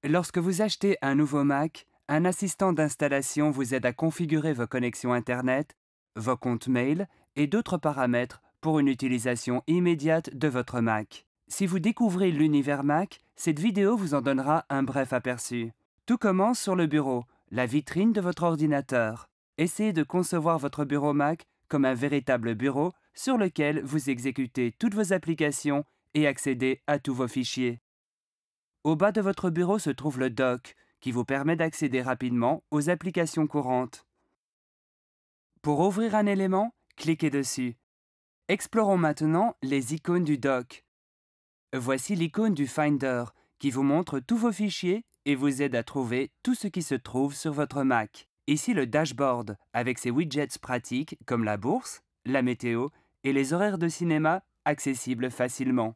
Lorsque vous achetez un nouveau Mac, un assistant d'installation vous aide à configurer vos connexions Internet, vos comptes mail et d'autres paramètres pour une utilisation immédiate de votre Mac. Si vous découvrez l'univers Mac, cette vidéo vous en donnera un bref aperçu. Tout commence sur le bureau, la vitrine de votre ordinateur. Essayez de concevoir votre bureau Mac comme un véritable bureau sur lequel vous exécutez toutes vos applications et accédez à tous vos fichiers. Au bas de votre bureau se trouve le dock, qui vous permet d'accéder rapidement aux applications courantes. Pour ouvrir un élément, cliquez dessus. Explorons maintenant les icônes du dock. Voici l'icône du Finder, qui vous montre tous vos fichiers et vous aide à trouver tout ce qui se trouve sur votre Mac. Ici le dashboard, avec ses widgets pratiques comme la bourse, la météo et les horaires de cinéma accessibles facilement.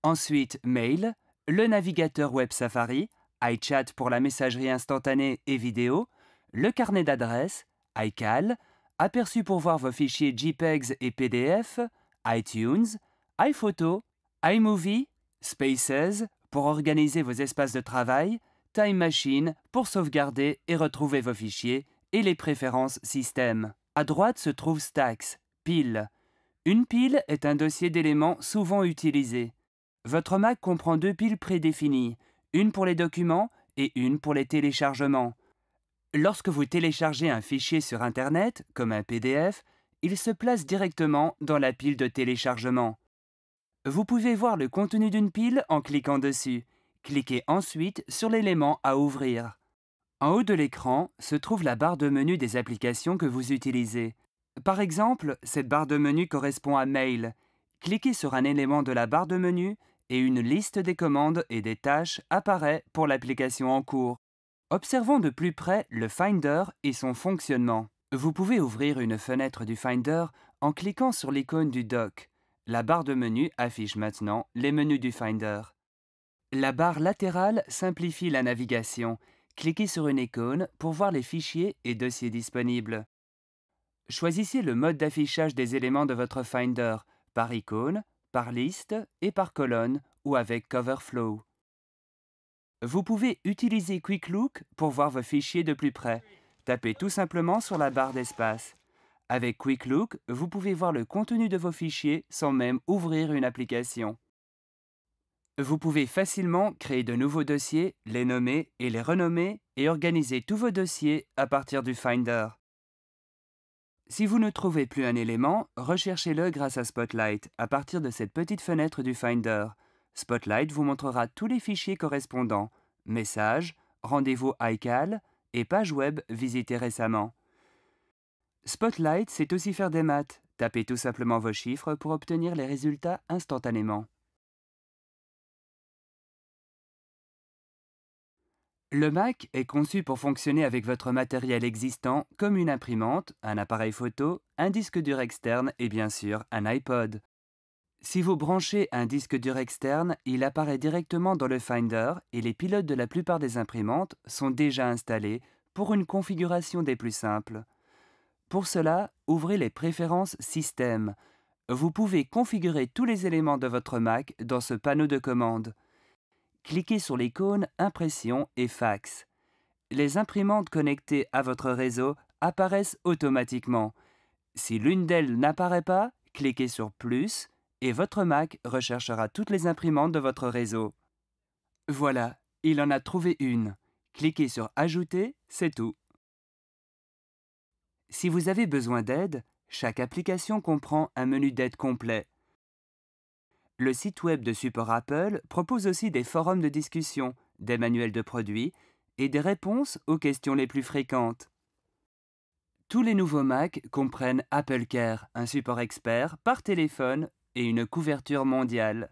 Ensuite, Mail, le navigateur web Safari, iChat pour la messagerie instantanée et vidéo, le carnet d'adresses, iCal, aperçu pour voir vos fichiers JPEGs et PDF, iTunes, iPhoto, iMovie, Spaces pour organiser vos espaces de travail, Time Machine pour sauvegarder et retrouver vos fichiers, et les préférences système. À droite se trouve Stacks, piles. Une pile est un dossier d'éléments souvent utilisés. Votre Mac comprend deux piles prédéfinies, une pour les documents et une pour les téléchargements. Lorsque vous téléchargez un fichier sur Internet, comme un PDF, il se place directement dans la pile de téléchargement. Vous pouvez voir le contenu d'une pile en cliquant dessus. Cliquez ensuite sur l'élément à ouvrir. En haut de l'écran se trouve la barre de menu des applications que vous utilisez. Par exemple, cette barre de menu correspond à Mail. Cliquez sur un élément de la barre de menu et une liste des commandes et des tâches apparaît pour l'application en cours. Observons de plus près le Finder et son fonctionnement. Vous pouvez ouvrir une fenêtre du Finder en cliquant sur l'icône du dock. La barre de menu affiche maintenant les menus du Finder. La barre latérale simplifie la navigation. Cliquez sur une icône pour voir les fichiers et dossiers disponibles. Choisissez le mode d'affichage des éléments de votre Finder, par icône, par liste et par colonne ou avec Coverflow. Vous pouvez utiliser Quick Look pour voir vos fichiers de plus près. Tapez tout simplement sur la barre d'espace. Avec Quick Look, vous pouvez voir le contenu de vos fichiers sans même ouvrir une application. Vous pouvez facilement créer de nouveaux dossiers, les nommer et les renommer et organiser tous vos dossiers à partir du Finder. Si vous ne trouvez plus un élément, recherchez-le grâce à Spotlight à partir de cette petite fenêtre du Finder. Spotlight vous montrera tous les fichiers correspondants, messages, rendez-vous iCal et pages web visitées récemment. Spotlight sait aussi faire des maths. Tapez tout simplement vos chiffres pour obtenir les résultats instantanément. Le Mac est conçu pour fonctionner avec votre matériel existant comme une imprimante, un appareil photo, un disque dur externe et bien sûr un iPod. Si vous branchez un disque dur externe, il apparaît directement dans le Finder et les pilotes de la plupart des imprimantes sont déjà installés pour une configuration des plus simples. Pour cela, ouvrez les préférences système. Vous pouvez configurer tous les éléments de votre Mac dans ce panneau de commande. Cliquez sur l'icône Impression et Fax. Les imprimantes connectées à votre réseau apparaissent automatiquement. Si l'une d'elles n'apparaît pas, cliquez sur Plus et votre Mac recherchera toutes les imprimantes de votre réseau. Voilà, il en a trouvé une. Cliquez sur Ajouter, c'est tout. Si vous avez besoin d'aide, chaque application comprend un menu d'aide complet. Le site web de support Apple propose aussi des forums de discussion, des manuels de produits et des réponses aux questions les plus fréquentes. Tous les nouveaux Mac comprennent AppleCare, un support expert par téléphone et une couverture mondiale.